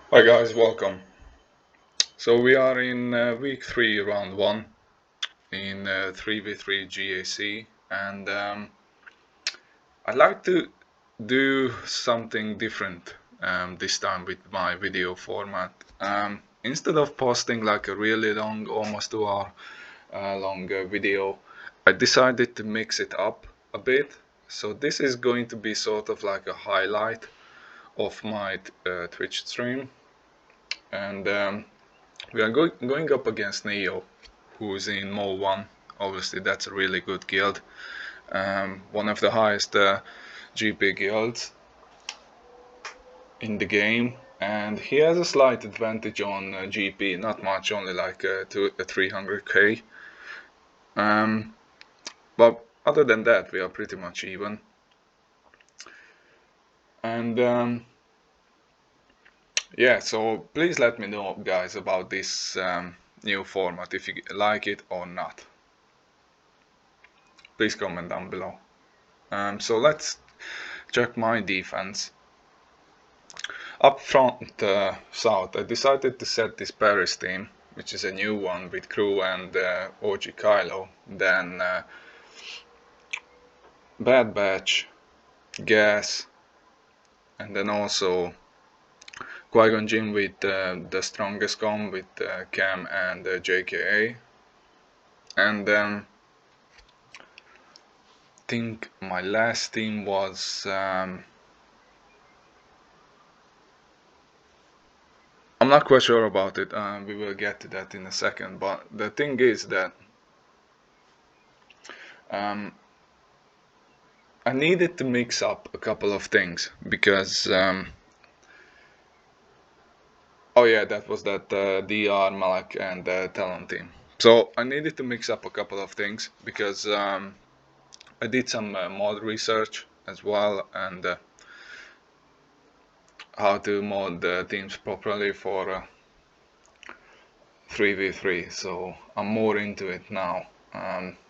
Hi guys, welcome. So we are in week 3, round 1 in 3v3 GAC, and I'd like to do something different this time with my video format. Instead of posting like a really long, almost 2 hour long video, I decided to mix it up a bit. So this is going to be sort of like a highlight of my Twitch stream, and we are going up against Nego, who's in Maul BAM. Obviously, that's a really good guild. One of the highest GP guilds in the game, and he has a slight advantage on GP, not much, only like 300k. But other than that, we are pretty much even. And yeah, so please let me know, guys, about this new format, if you like it or not. Please comment down below. So let's check my defense. Up front south, I decided to set this Paris team, which is a new one with Crew and OG Kylo. Then Bad Batch, Gas, and then also Qui-Gon Jinn with the strongest comp with Cam and JKA. And I think my last team was I'm not quite sure about it. We will get to that in a second. But the thing is that I needed to mix up a couple of things because oh yeah, that was that DR, Malak, and Talon team. So I needed to mix up a couple of things because I did some mod research as well, and how to mod the teams properly for 3v3. So I'm more into it now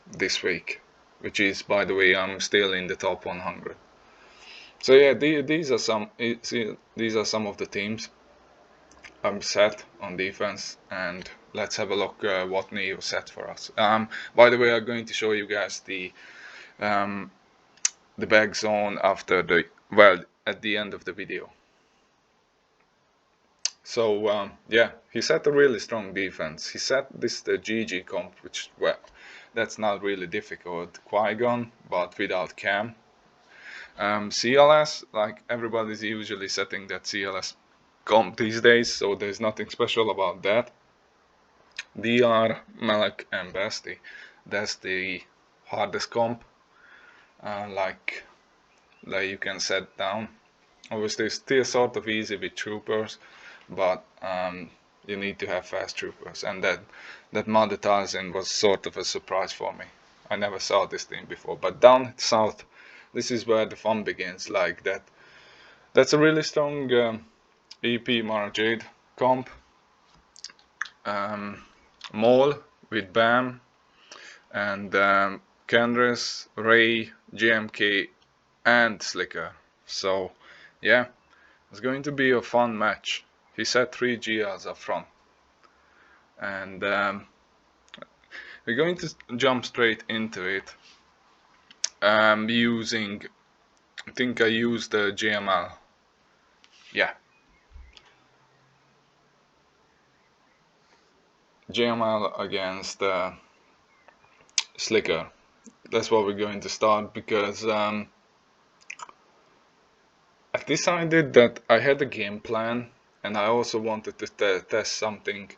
this week, which is, by the way, I'm still in the top 100. So yeah, these are some of the teams I'm set on defense, and let's have a look what Neo set for us. By the way, I'm going to show you guys the back zone after the at the end of the video. So yeah, he set a really strong defense. He set this the GG comp, which, well, that's not really difficult. Qui-Gon, but without Cam. CLS, like everybody's usually setting that CLS comp these days, so there's nothing special about that. DR, Malak, and Basti, that's the hardest comp, like you can set down. Obviously it's still sort of easy with troopers, but you need to have fast troopers, and that Mother Tarzan was sort of a surprise for me. I never saw this thing before, but down south, this is where the fun begins. Like that's a really strong EP Mara Jade comp. Maul with BAM, and Candace, Ray, JMK, and Slicker. So yeah, it's going to be a fun match. He set 3 GLs up front, and we're going to jump straight into it. Using, I think I used the JML. Yeah, JML against Slicker. That's what we're going to start, because I decided that I had a game plan, and I also wanted to test something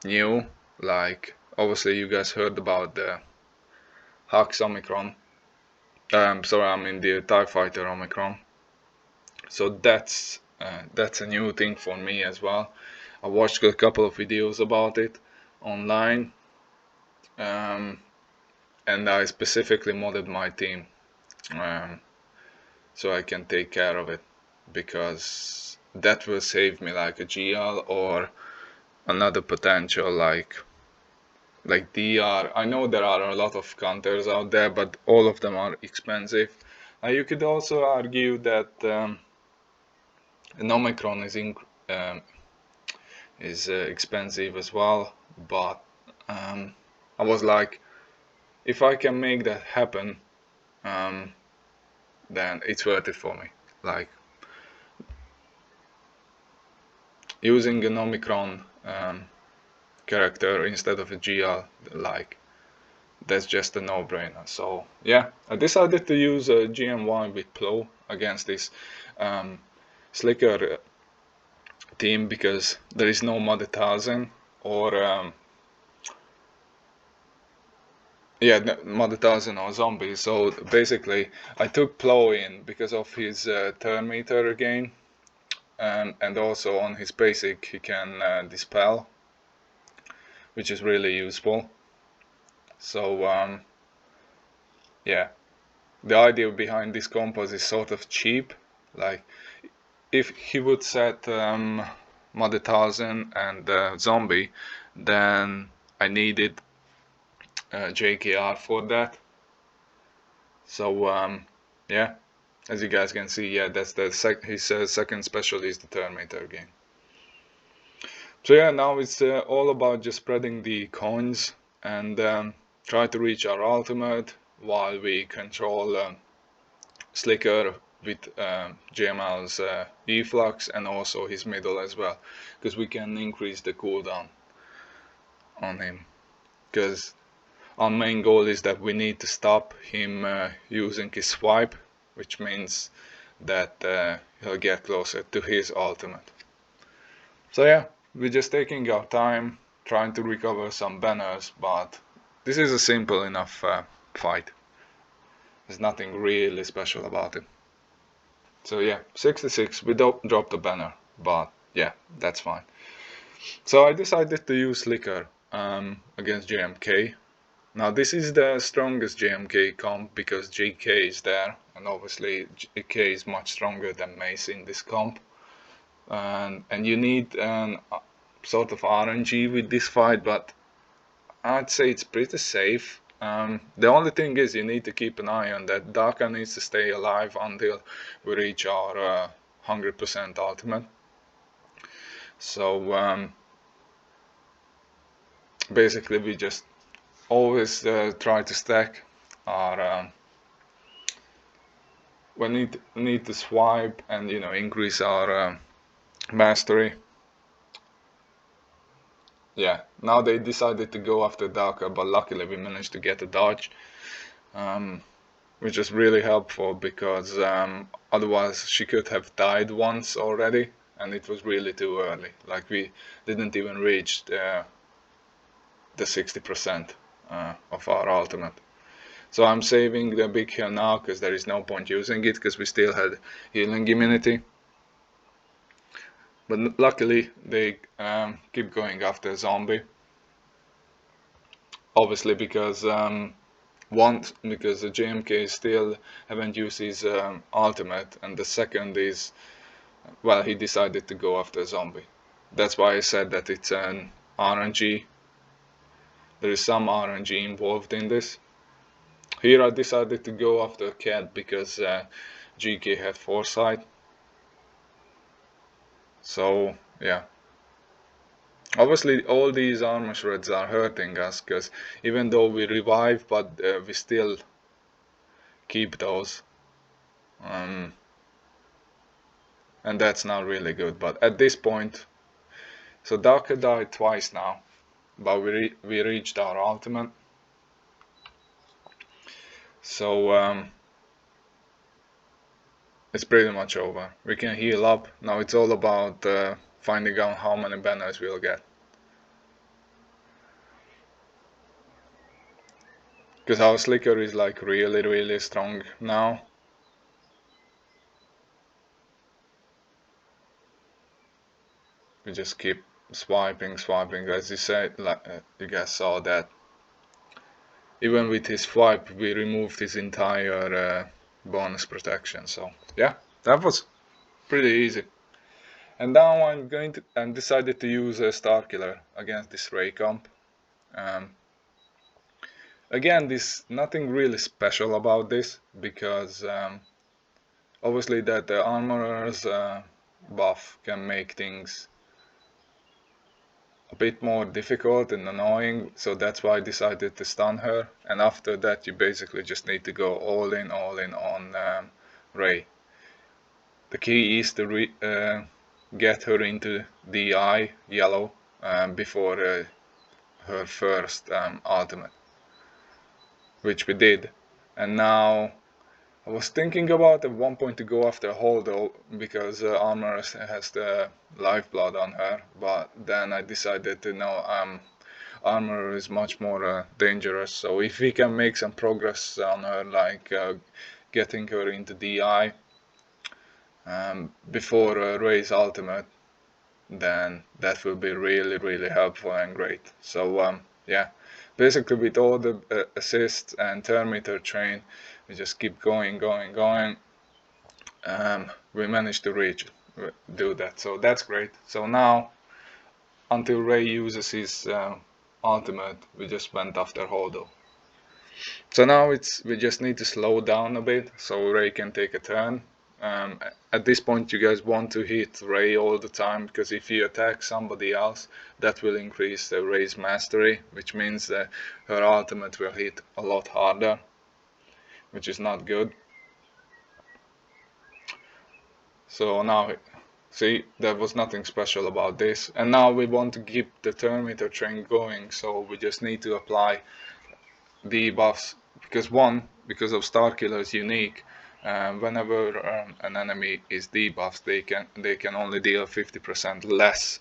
new. Like, obviously you guys heard about the Hux Omicron. Sorry, I mean the TIE Fighter Omicron. So that's a new thing for me as well. I watched a couple of videos about it online, and I specifically modded my team so I can take care of it, because that will save me like a GL or another potential like DR. I know there are a lot of counters out there, but all of them are expensive. You could also argue that And omicron is expensive as well, but I was like, if I can make that happen, then it's worth it for me. Like using an omicron character instead of a GL, like that's just a no-brainer. So yeah, I decided to use a GMY with Plo against this slicker team because there is no Mother 1000 or Mother 1000 or Zombie. So basically I took Plo in because of his turn meter gain, and also on his basic he can dispel, which is really useful. So yeah, the idea behind this compost is sort of cheap. Like if he would set Mother 1000 and Zombie, then I needed JKR for that. So yeah, as you guys can see, yeah, that's the his second special is the Terminator game. So yeah, now it's all about just spreading the coins and try to reach our ultimate while we control Slicker with JML's efflux and also his middle as well, because we can increase the cooldown on him. Because our main goal is that we need to stop him using his swipe, which means that he'll get closer to his ultimate. So yeah, we're just taking our time, trying to recover some banners, but this is a simple enough fight. There's nothing really special about it. So yeah, 66, we don't drop the banner, but yeah, that's fine. So I decided to use Slicker against JMK. Now this is the strongest JMK comp because JK is there, and obviously JK is much stronger than Mace in this comp. And you need sort of RNG with this fight, but I'd say it's pretty safe. The only thing is you need to keep an eye on that. Daka needs to stay alive until we reach our 100% ultimate. So basically we just always try to stack our we need to swipe and increase our mastery. Yeah, now they decided to go after Daka, but luckily we managed to get a dodge, which is really helpful because otherwise she could have died once already, and it was really too early. Like we didn't even reach the 60% of our ultimate. So I'm saving the big heal now because there is no point using it because we still had healing immunity. But luckily they keep going after Zombie. Obviously because because the JMK still haven't used his ultimate, and the second is, well, he decided to go after Zombie. That's why I said that it's an RNG. There is some RNG involved in this. Here I decided to go after Cat because GK had foresight. So yeah, obviously all these armor shreds are hurting us because even though we revive, but we still keep those, and that's not really good. But at this point, so Daka died twice now, but we reached our ultimate. So it's pretty much over. We can heal up. Now it's all about finding out how many banners we'll get. Because our Slicker is like really strong now. We just keep swiping, as you said, like you guys saw that. Even with his swipe, we removed his entire bonus protection. So yeah, that was pretty easy. And now I'm decided to use a Starkiller against this Ray comp. Again, this nothing really special about this because obviously that the armorers buff can make things a bit more difficult and annoying, so that's why I decided to stun her. And after that you basically just need to go all in on Rey. The key is to get her into DI yellow before her first ultimate, which we did. And now I was thinking about at one point to go after Holdo because Armor has the lifeblood on her, but then I decided to no, Armor is much more dangerous. So if we can make some progress on her, like getting her into DI before Rey's ultimate, then that will be really helpful and great. So yeah, basically with all the assists and thermometer train, we just keep going. We managed to do that, so that's great. So now, until Rey uses his ultimate, we just went after Holdo. So now we just need to slow down a bit so Rey can take a turn. At this point you guys want to hit Rey all the time, because if you attack somebody else, that will increase the Rey's mastery, which means that her ultimate will hit a lot harder, which is not good. So now, see, there was nothing special about this. And now we want to keep the thermometer train going, so we just need to apply debuffs. Because of Starkiller's unique, whenever an enemy is debuffed, they can only deal 50% less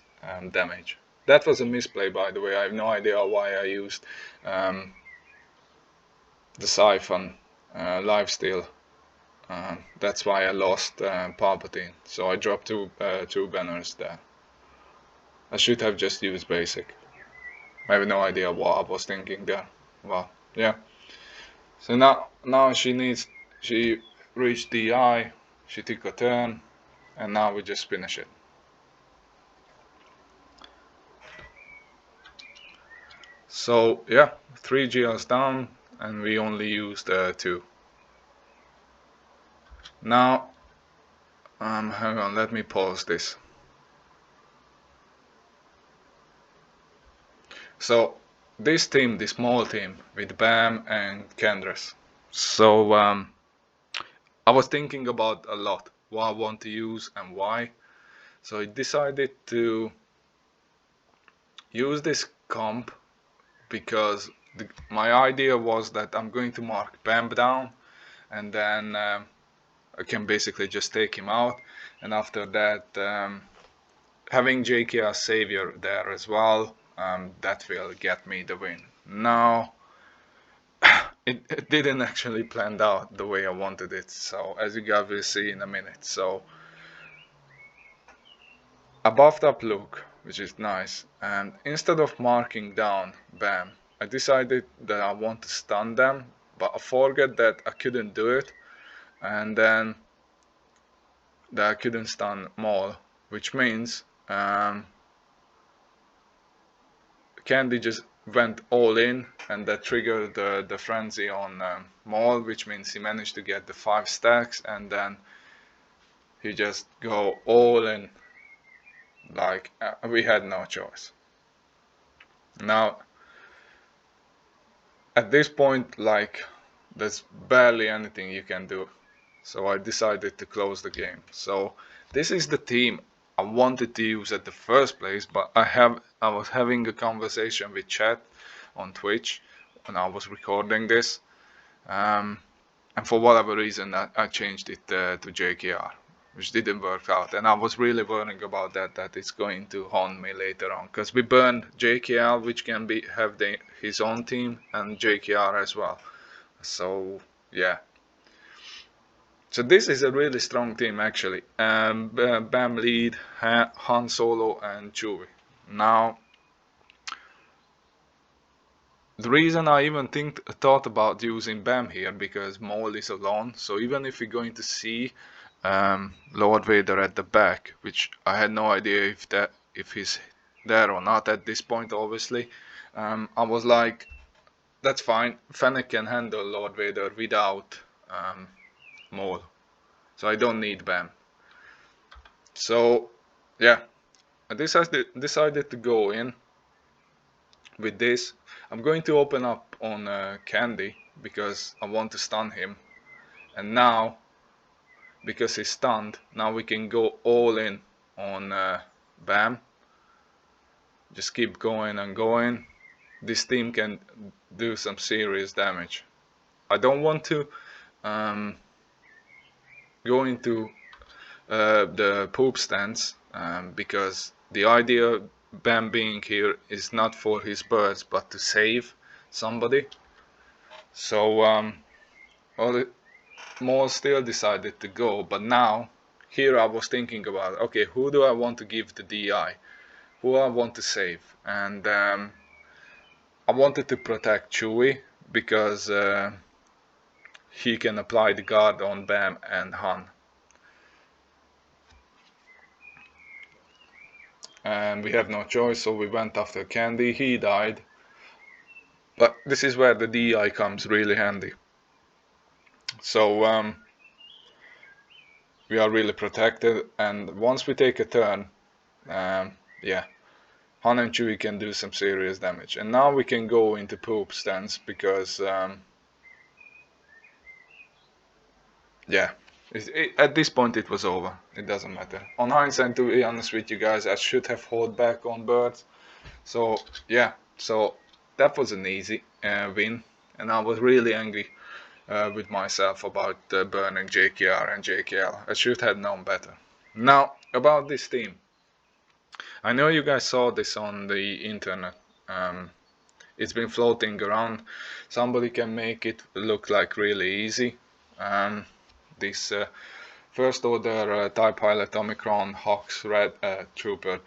damage. That was a misplay, by the way. I have no idea why I used the Siphon lifesteal. That's why I lost Palpatine. So I dropped two banners there. I should have just used basic. I have no idea what I was thinking there. Well, yeah. So now she reached DI, she took a turn, and now we just finish it. So yeah, 3 GLs down, and we only used 2. Now, hang on, let me pause this. So this team, this small team with BAM and Kendras. So I was thinking about a lot what I want to use and why. So I decided to use this comp because my idea was that I'm going to mark BAM down, and then I can basically just take him out, and after that having JKR Savior there as well, that will get me the win. Now it didn't actually plan out the way I wanted it, so as you guys will see in a minute. So I buffed up Luke, which is nice, and instead of marking down BAM, I decided that I want to stun them, but I forgot that I couldn't do it, and then that I couldn't stun Maul, which means Candy just went all in, and that triggered the frenzy on Maul, which means he managed to get the 5 stacks, and then he just go all in. Like we had no choice. Now at this point, like, there's barely anything you can do, so I decided to close the game. So this is the team I wanted to use at the first place, but I was having a conversation with chat on Twitch when I was recording this, and for whatever reason I changed it to JKR, which didn't work out, and I was really worrying about that it's going to haunt me later on, because we burned JKL, which can have his own team, and JKR as well. So yeah, so this is a really strong team actually. BAM lead, Han Solo and Chewie. Now the reason I even thought about using BAM here, because Maul is alone, so even if we're going to see Lord Vader at the back, which I had no idea if he's there or not at this point, obviously, I was like, that's fine, Fennec can handle Lord Vader without Maul, so I don't need BAM. So yeah, I decided to go in with this. I'm going to open up on Candy because I want to stun him, and now because he's stunned, now we can go all in on BAM. Just keep going and going. This team can do some serious damage. I don't want to go into the poop stance because the idea BAM being here is not for his birds but to save somebody. So Maul still decided to go, but now here I was thinking about, okay, who do I want to give the DI? Who I want to save? And I wanted to protect Chewie because he can apply the guard on BAM and Han. And we have no choice, so we went after Candy. He died. But this is where the DI comes really handy. So we are really protected, and once we take a turn, yeah, Han and Chewie can do some serious damage. And now we can go into poop stance because yeah, at this point it was over. It doesn't matter. On hindsight, to be honest with you guys, I should have held back on birds. So yeah, so that was an easy win, and I was really angry with myself about burning JKR and JKL. I should have known better. Now about this team, I know you guys saw this on the internet. It's been floating around. Somebody can make it look like really easy. This first order TIE Pilot Omicron Hawks Red Trooper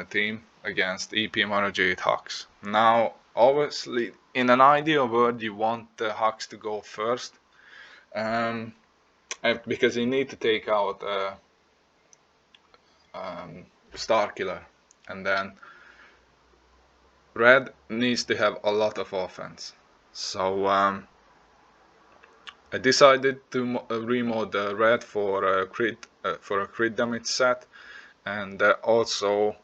team against EP Mara Jade Hawks. Now, obviously, in an ideal world, you want the Hawks to go first, because you need to take out Starkiller, and then Red needs to have a lot of offense. So I decided to remode Red for a crit damage set, and also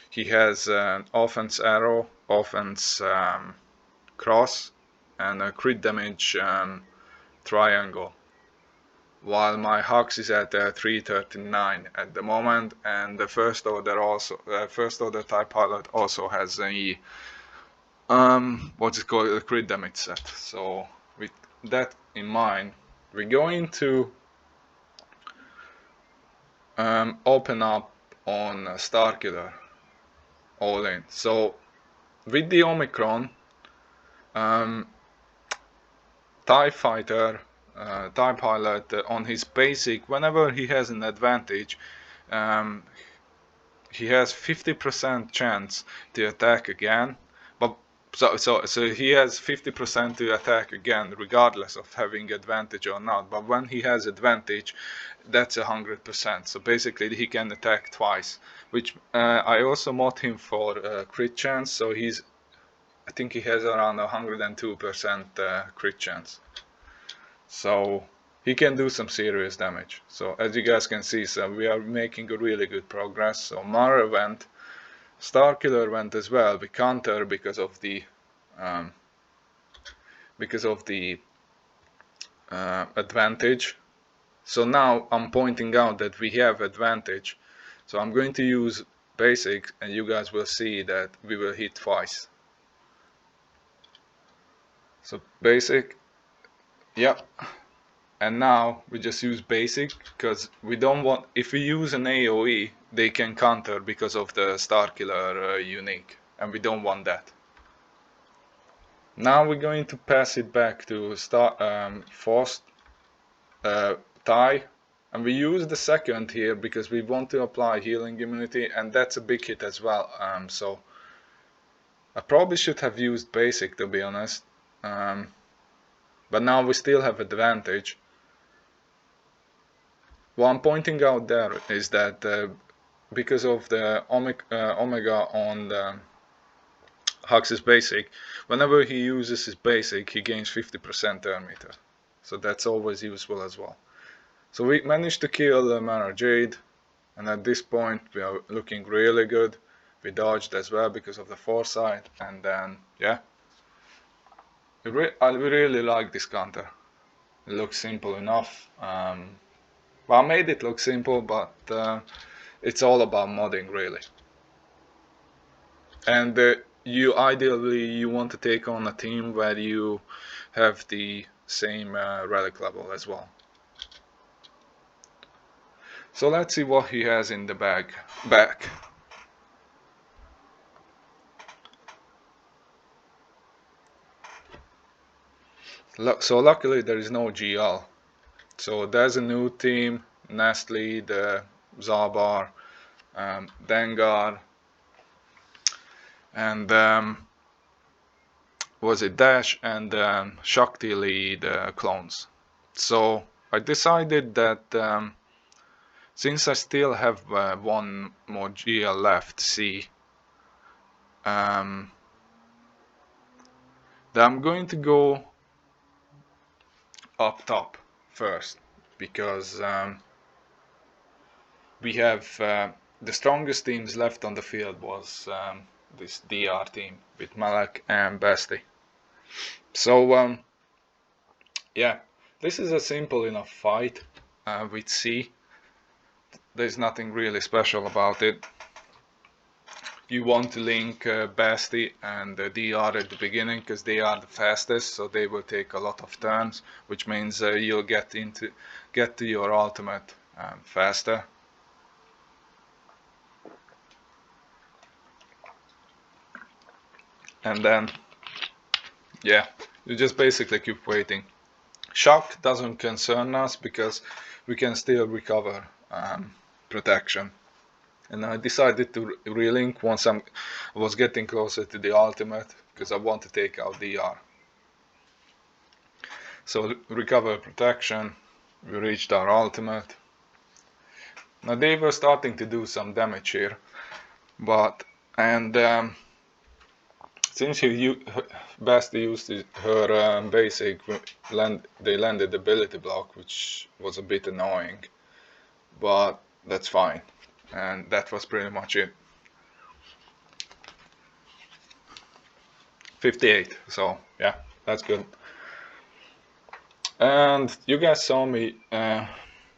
he has an offense arrow, offense cross, and a crit damage triangle. While my Hux is at 339 at the moment, and the first order TIE Pilot also has a what's it called, a crit damage set. So with that in mind, we're going to open up on Starkiller all in. So with the Omicron, TIE Fighter, TIE Pilot on his basic, whenever he has an advantage, he has 50% chance to attack again. But so he has 50% to attack again, regardless of having advantage or not. But when he has advantage, that's 100%. So basically, he can attack twice. Which I also mod him for crit chance. So I think he has around 102% crit chance. So he can do some serious damage. So as you guys can see, so we are making a really good progress. So Mara went, Starkiller went as well. We counter because of the advantage. So now I'm pointing out that we have advantage. So I'm going to use basic, and you guys will see that we will hit twice. So basic, yep. And now we just use basic because we don't want, if we use an AoE, they can counter because of the Starkiller unique, and we don't want that. Now we're going to pass it back to forced TIE, and we use the second here because we want to apply healing immunity, and that's a big hit as well. So I probably should have used basic, to be honest, but now we still have advantage. What I'm pointing out there is that because of the Omega on the Hux's basic, whenever he uses his basic, he gains 50% turn meter. So that's always useful as well. So we managed to kill Mara Jade. and at this point we are looking really good. We dodged as well because of the foresight, and then yeah, I really like this counter. It looks simple enough. Well, I made it look simple, but it's all about modding really. And you ideally you want to take on a team where you have the same relic level as well. So let's see what he has in the back. So luckily there is no GL. So there's a new team, Nest+Zalbaar, Dengar, and was it Dash and Shaak Ti lead clones. So I decided that since I still have one more GL left, C, that I'm going to go up top first, because we have the strongest teams left on the field was this DR team with Malak and Basti. So yeah, this is a simple enough fight with C. There's nothing really special about it. You want to link Basti and DR at the beginning because they are the fastest, so they will take a lot of turns, which means you'll get to your ultimate faster. And then yeah, you just basically keep waiting. Shock doesn't concern us because we can still recover protection. And I decided to relink once I was getting closer to the ultimate, because I want to take out DR. So recover protection, we reached our ultimate. Now they were starting to do some damage here, but since Basti used her basic, they landed ability block, which was a bit annoying, but that's fine. And that was pretty much it. 58, so yeah, that's good. And you guys saw me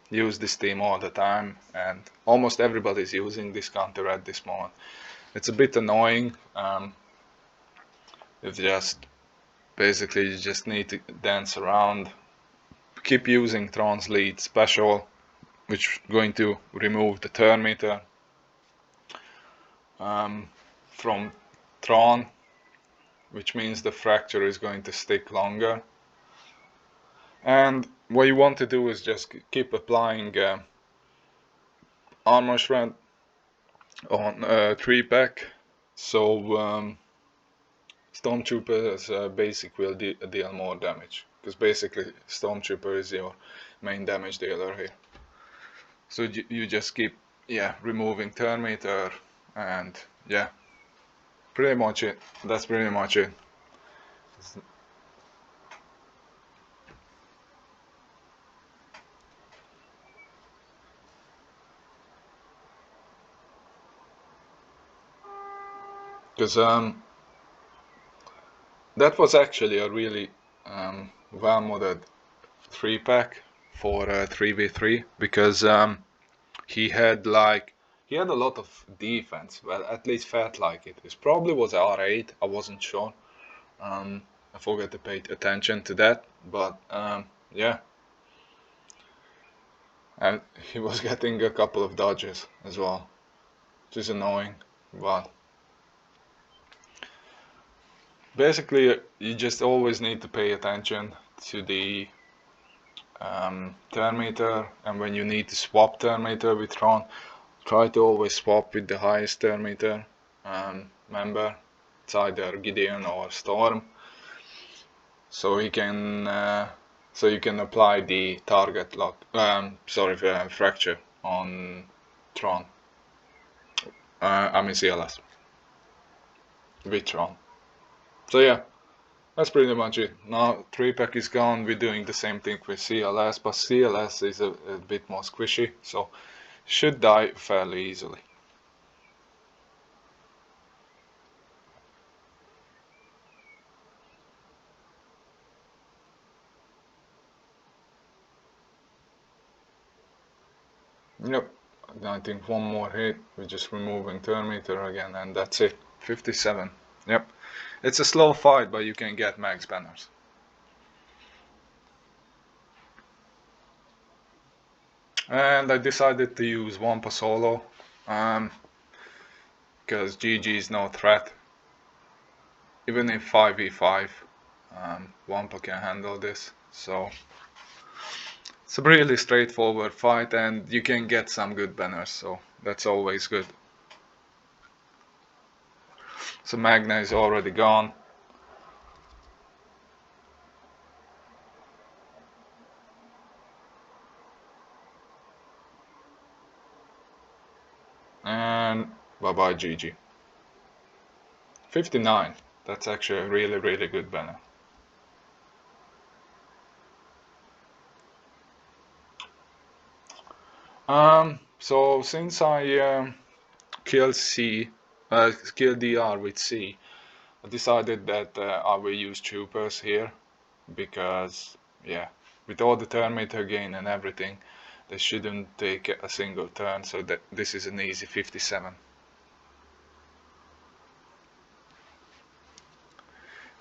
use this team all the time, and almost everybody's using this counter at this moment. It's a bit annoying. It's just basically you just need to dance around, keep using Thrawn's lead special, which is going to remove the turn meter from Thrawn, which means the fracture is going to stick longer. And what you want to do is just keep applying armor shred on 3-pack, so Stormtrooper's basic will deal more damage, because basically Stormtrooper is your main damage dealer here. So you just keep removing turn meter, and yeah, pretty much it. That's pretty much it. Because that was actually a really well modded 3-pack for 3v3, because he had a lot of defense. Well, at least felt like it. It probably was R8. I wasn't sure. I forgot to pay attention to that, but yeah. And he was getting a couple of dodges as well, which is annoying, but basically you just always need to pay attention to the turn meter, and when you need to swap turn meter with Thrawn, try to always swap with the highest turn meter member. It's either Gideon or Storm, so he can so you can apply the target lock fracture on Thrawn. I mean CLS with Thrawn. So yeah, that's pretty much it. Now 3-pack is gone, we're doing the same thing with CLS, but CLS is a bit more squishy, so should die fairly easily. Yep, I think one more hit, we're just removing turn meter again, and that's it. 57. Yep, it's a slow fight, but you can get max banners. And I decided to use Wampa solo, because GG is no threat. Even in 5v5, Wampa can handle this, so it's a really straightforward fight, and you can get some good banners, so that's always good. So Magna is already gone. And bye bye GG. 59. That's actually a really good banner. So since I killed DR with C, I decided that I will use troopers here, because yeah, with all the turn meter gain and everything, they shouldn't take a single turn, so that this is an easy 57.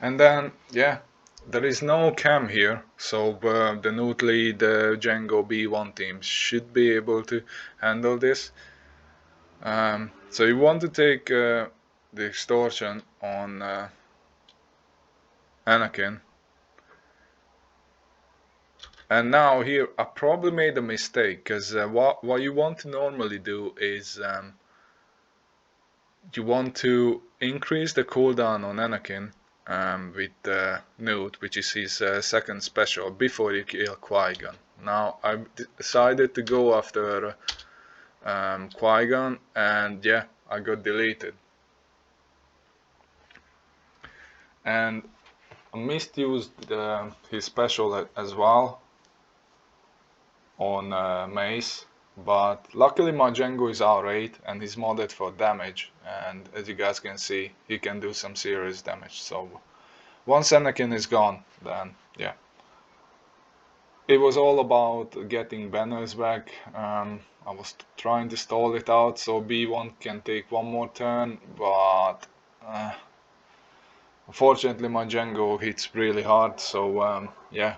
And then yeah, there is no cam here, so the Nute Jango B1 team should be able to handle this. So you want to take the extortion on Anakin. And now here I probably made a mistake, because what you want to normally do is you want to increase the cooldown on Anakin with Nute, which is his second special, before you kill Qui-Gon. Now I decided to go after Qui-Gon, and yeah, I got deleted. And I misused his special as well on Mace, but luckily my Jango is R8 and he's modded for damage, and as you guys can see, he can do some serious damage. So once Anakin is gone, then yeah, it was all about getting banners back. I was trying to stall it out so B1 can take one more turn, but unfortunately my Jango hits really hard, so yeah,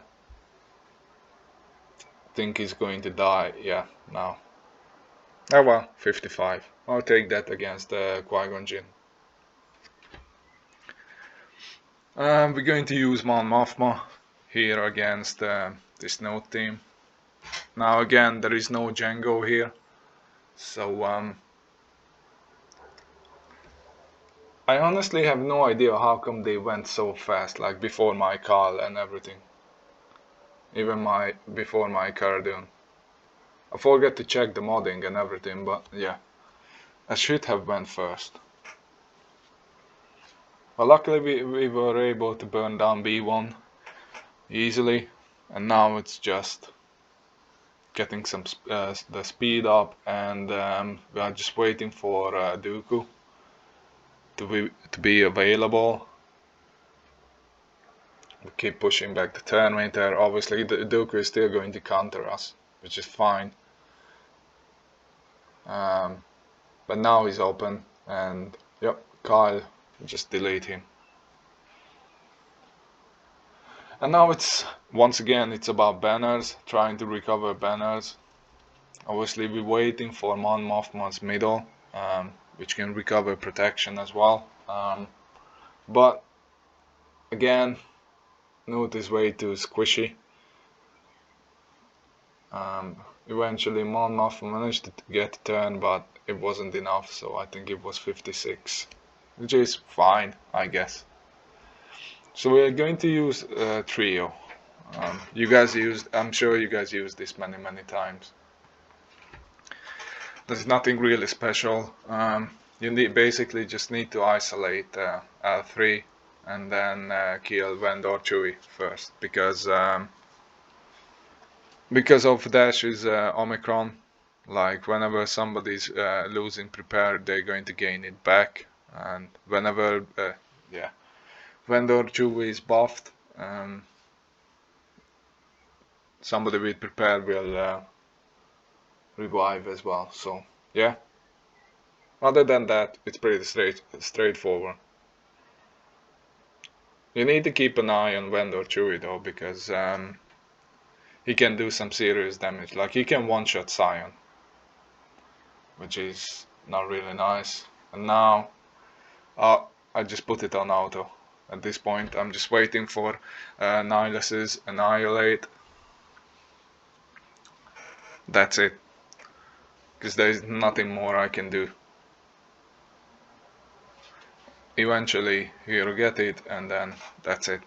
I think he's going to die, yeah, now. Oh well, 55. I'll take that against Qui-Gon Jinn. We're going to use Mon Mothma here against this Nute team. Now again, there is no Jango here, so I honestly have no idea how come they went so fast, like before my call and everything. Even before my Cardoon. I forget to check the modding and everything, but yeah, I should have went first. But luckily we were able to burn down B1 easily, and now it's just getting some the speed up, and we are just waiting for Dooku to be available. We keep pushing back the turn meter. Obviously the Dooku is still going to counter us, which is fine. But now he's open, and yep, Kyle, just delete him. And now it's once again it's about banners, trying to recover banners. Obviously we're waiting for Mon Mothma's middle, which can recover protection as well. But again, Nute is way too squishy. Eventually Mon Mothma managed to get a turn, but it wasn't enough, so I think it was 56, which is fine, I guess. So we're going to use Trio. I'm sure you guys used this many times. There's nothing really special. You basically just need to isolate L3 and then kill Vendor Chewie first, because of Dash's Omicron, Like whenever somebody's losing prepare, they're going to gain it back, and whenever vendor 2 is buffed, somebody with prepare will revive as well. So yeah, other than that, it's pretty straightforward. You need to keep an eye on vendor Chewie though, because he can do some serious damage. Like he can one-shot Scion, which is not really nice. And now I just put it on auto. At this point, I'm just waiting for Nihilus's Annihilate. That's it. Because there's nothing more I can do. Eventually, he'll get it, and then that's it.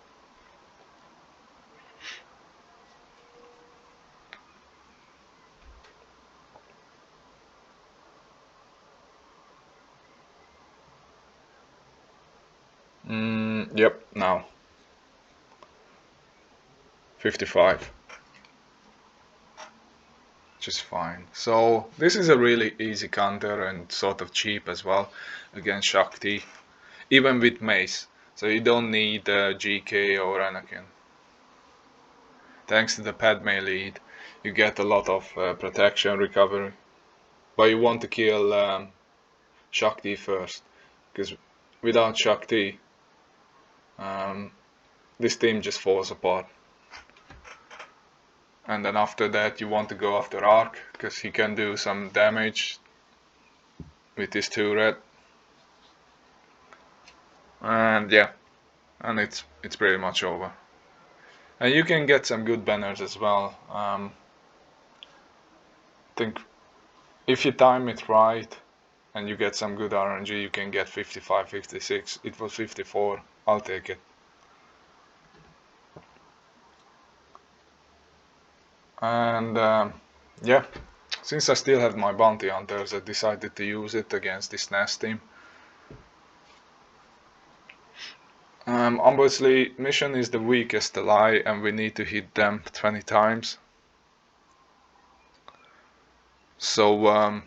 Yep, now. 55. Which is fine. So this is a really easy counter and sort of cheap as well against Shaak Ti, even with mace. So you don't need GK or Anakin. Thanks to the Padme lead, you get a lot of protection recovery. But you want to kill Shaak Ti first, because without Shaak Ti, this team just falls apart. And then after that you want to go after Arc, because he can do some damage with his turret. And yeah, and it's pretty much over. And you can get some good banners as well. I think if you time it right and you get some good RNG, you can get 55, 56. It was 54. I'll take it. And yeah, since I still have my bounty hunters, I decided to use it against this Nest team. Obviously, mission is the weakest ally, and we need to hit them 20 times. So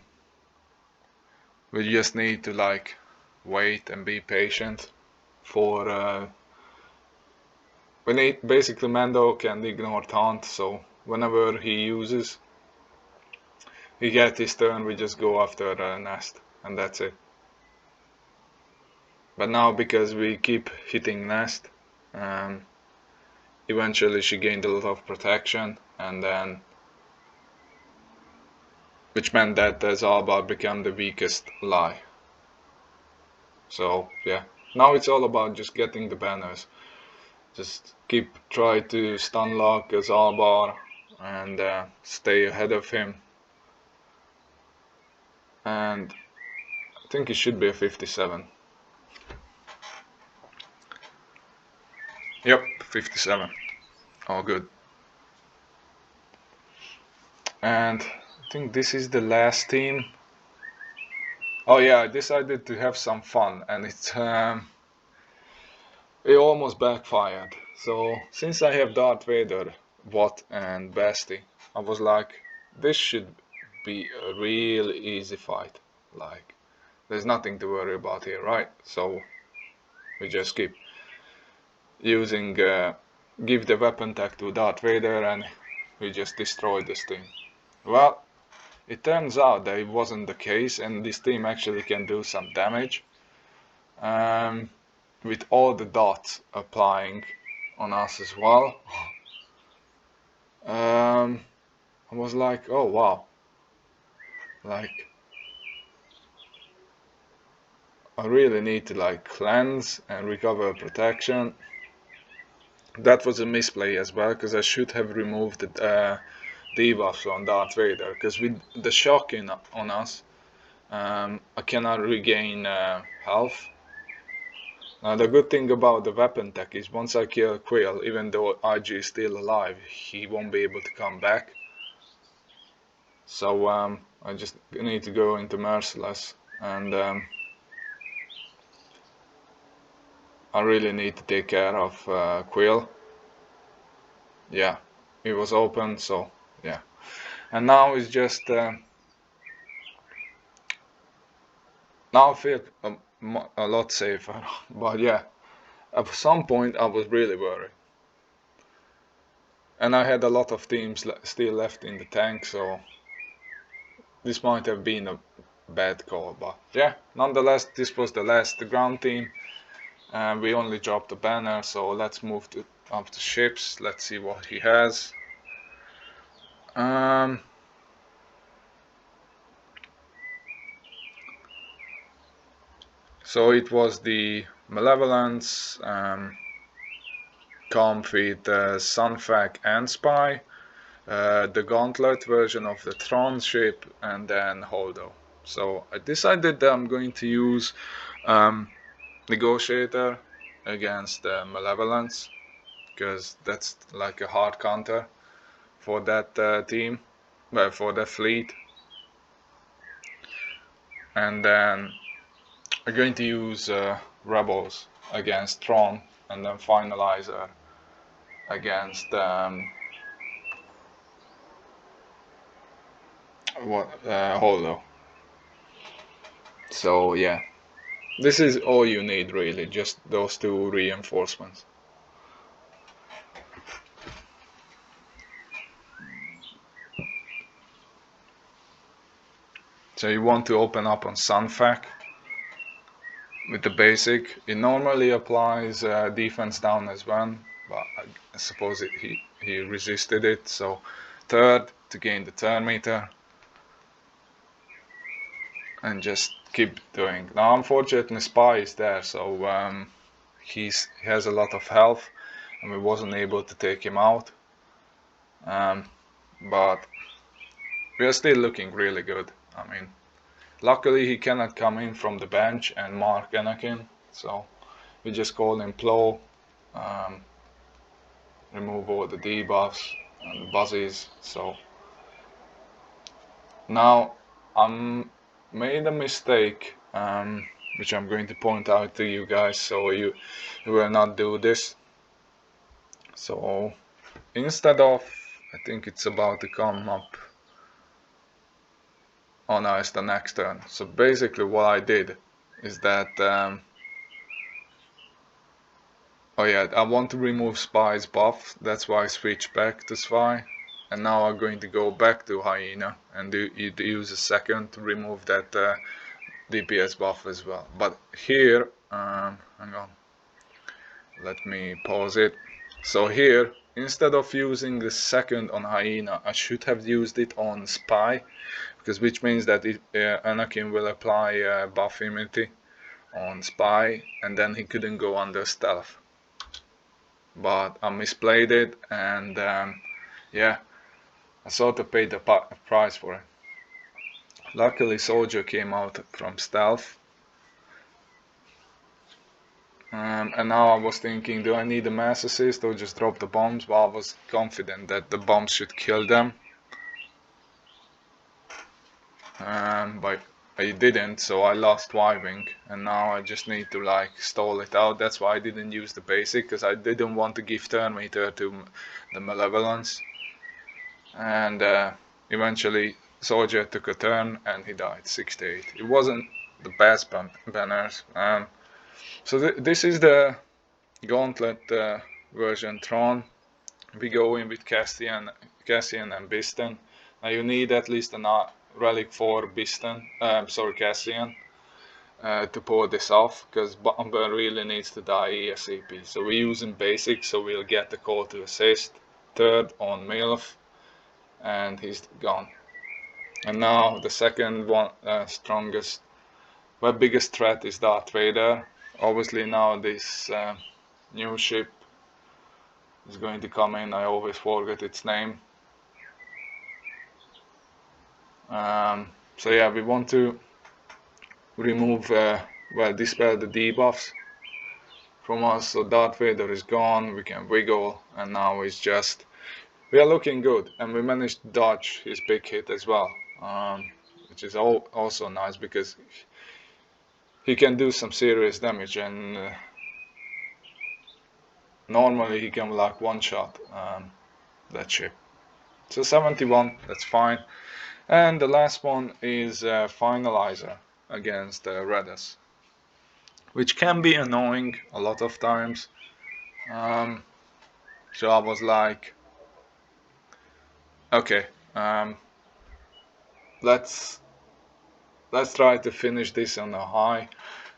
we just need to like wait and be patient for. We need basically Mando can ignore taunt, so whenever he uses, he gets his turn. We just go after Nest, and that's it. But now because we keep hitting Nest, eventually she gained a lot of protection, and then which meant that Zalbaar became the weakest ally. So yeah, now it's all about just getting the banners. Just try to stun lock Zalbaar and stay ahead of him. And I think it should be a 57. Yep, 57. All good. And I think this is the last team. Oh yeah, I decided to have some fun, and it almost backfired. So since I have Darth Vader, Watt, and Basti, I was like, this should be a real easy fight. Like, there's nothing to worry about here, right? So we just keep using, give the weapon tag to Darth Vader, and we just destroy this thing. Well, it turns out that it wasn't the case, and this team actually can do some damage. With all the dots applying on us as well. I was like, oh wow, like I really need to like cleanse and recover protection. That was a misplay as well, because I should have removed the debuffs on Darth Vader, because with the shock on us, I cannot regain health. Now the good thing about the weapon tech is once I kill Quill, even though IG is still alive, he won't be able to come back. So I just need to go into Merciless, and I really need to take care of Quill. Yeah, it was open, so yeah. And now it's just Now I feel a lot safer. But yeah, at some point I was really worried. And I had a lot of teams still left in the tank, so this might have been a bad call. But yeah, nonetheless, this was the last ground team. And we only dropped the banner, so let's move up to ships. Let's see what he has. So it was the Malevolence, comp with Sunfac and Spy, the Gauntlet version of the Thrawn ship, and then Holdo. So I decided that I'm going to use Negotiator against Malevolence, because that's like a hard counter for that team, well, for the fleet. And then I'm going to use Rebels against Thrawn, and then Finalizer against Holdo. So yeah, this is all you need really, just those two reinforcements. So you want to open up on Sunfac with the basic. It normally applies defense down as well, but I suppose he resisted it. So third to gain the turn meter, and just keep doing. Now unfortunately Spy is there, so he has a lot of health, and we wasn't able to take him out. But we are still looking really good. I mean, luckily he cannot come in from the bench and mark Anakin, so we just call him Plo, remove all the debuffs and the buzzies. So now I made a mistake, which I'm going to point out to you guys, so you will not do this. So instead of, I think it's about to come up. Oh no, it's the next turn. So basically what I did is that oh yeah, I want to remove Spy's buff, that's why I switched back to Spy. And now I'm going to go back to Hyena and use a second to remove that DPS buff as well. But here, hang on, let me pause it. So here, instead of using the second on Hyena, I should have used it on Spy, because which means that Anakin will apply buff immunity on Spy, and then he couldn't go under stealth. But I misplayed it, and yeah, I sort of paid the price for it. Luckily Soldier came out from stealth, and now I was thinking, do I need a mass assist or just drop the bombs? But I was confident that the bombs should kill them, but I didn't, so I lost Y-Wing, and now I just need to like stall it out. That's why I didn't use the basic, because I didn't want to give turn meter to the Malevolence. And eventually Soldier took a turn and he died 68. It wasn't the best banners. So this is the Gauntlet version Thrawn. We go in with Cassian and Bistan. Now you need at least a relic for Bistan, Cassian, to pull this off, because Bomber really needs to die ASAP. So we're using basic, so we'll get the call to assist. Third on Milf, and he's gone. And now the second one, strongest, but biggest threat is Darth Vader. Obviously now this new ship is going to come in. I always forget its name. So yeah, we want to remove, dispel the debuffs from us. So Darth Vader is gone. We can wiggle, and now it's just, we are looking good, and we managed to dodge his big hit as well, which is also nice, because he can do some serious damage, and normally he can like one-shot that ship. So 71, that's fine. And the last one is Finalizer. against Redus, which can be annoying a lot of times. So I was like, okay, let's try to finish this on a high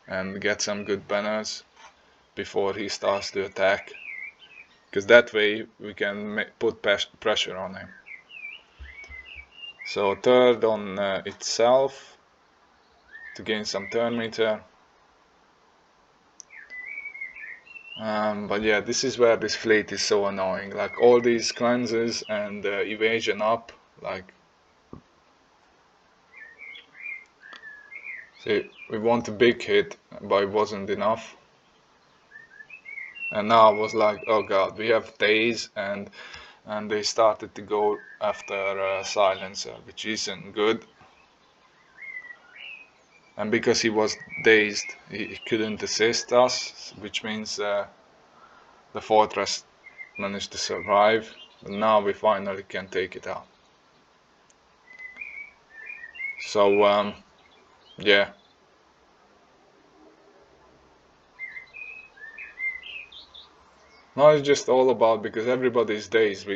and get some good banners before he starts to attack, because that way we can put pressure on him. So third on itself to gain some turn meter. But yeah, this is where this fleet is so annoying. Like all these cleanses and evasion up, like, see, we want a big hit, but it wasn't enough. And now I was like, oh god, we have days, and they started to go after Silencer, which isn't good. And because he was dazed, he couldn't assist us, which means the fortress managed to survive. And now we finally can take it out. So yeah. Now it's just all about, because everybody's dazed.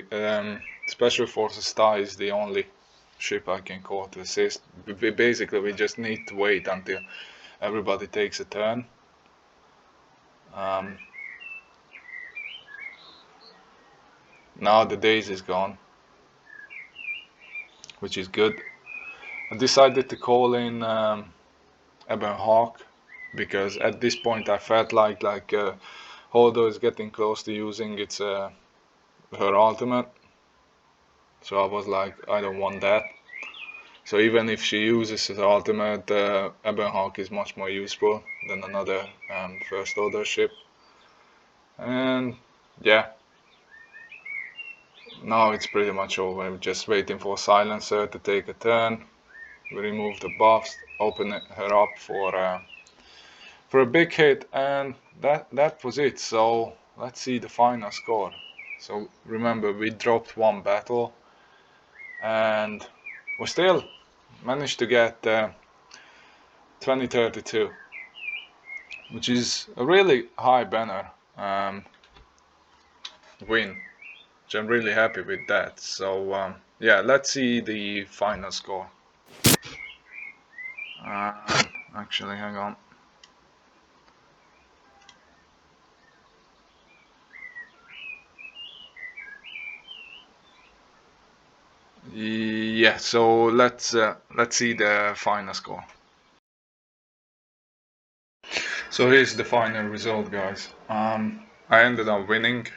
Special Forces TIE is the only ship I can call to assist. Basically, we just need to wait until everybody takes a turn. Now the daze is gone, which is good. I decided to call in Ebon Hawk, because at this point I felt like Holdo is getting close to using its her ultimate. So I was like, I don't want that. So even if she uses her ultimate, Ebon Hawk is much more useful than another first order ship. And yeah, now it's pretty much over. We're just waiting for Silencer to take a turn. We remove the buffs, open her up for a big hit, and that was it. So let's see the final score. So remember, we dropped one battle, and we still managed to get 2032, which is a really high banner win, which I'm really happy with that. So yeah, let's see the final score. Actually, hang on. Yeah, so let's see the final score. So here's the final result, guys. I ended up winning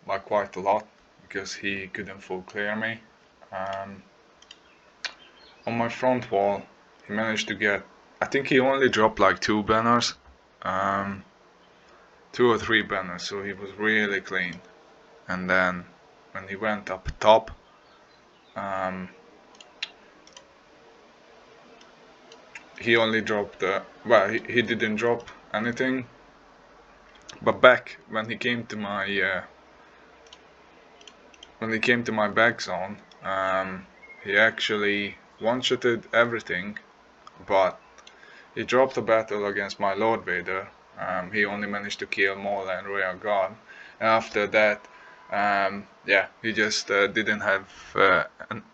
by quite a lot, because he couldn't full clear me. On my front wall, he managed to get, I think he only dropped like 2 banners, 2 or 3 banners, so he was really clean. And then when he went up top, he only dropped, well, he didn't drop anything, but back when he came to my back zone, he actually one-shotted everything, but he dropped a battle against my Lord Vader. He only managed to kill Maul and Royal Guard. After that, yeah, he just didn't have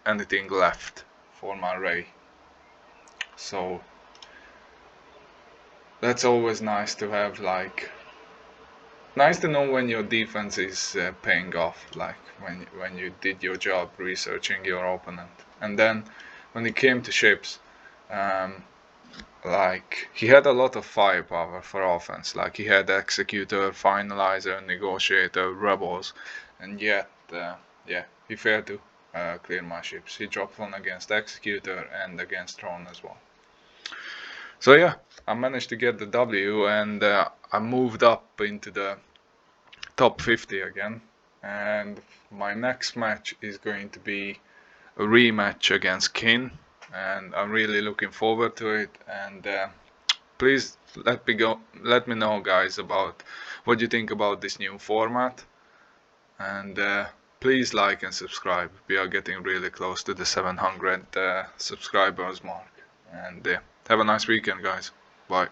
anything left for my Rey. So that's always nice to have, like, nice to know when your defense is paying off, like when you did your job researching your opponent. And then when it came to ships, like, he had a lot of firepower for offense. Like, he had Executor, Finalizer, Negotiator, Rebels, and yet, yeah, he failed to clear my ships. He dropped one against Executor and against Thrawn as well. So yeah, I managed to get the W, and I moved up into the top 50 again. And my next match is going to be a rematch against Kin, and I'm really looking forward to it. And please let me know, guys, about what you think about this new format. And please like and subscribe. We are getting really close to the 700 subscribers mark. And Have a nice weekend, guys. Bye.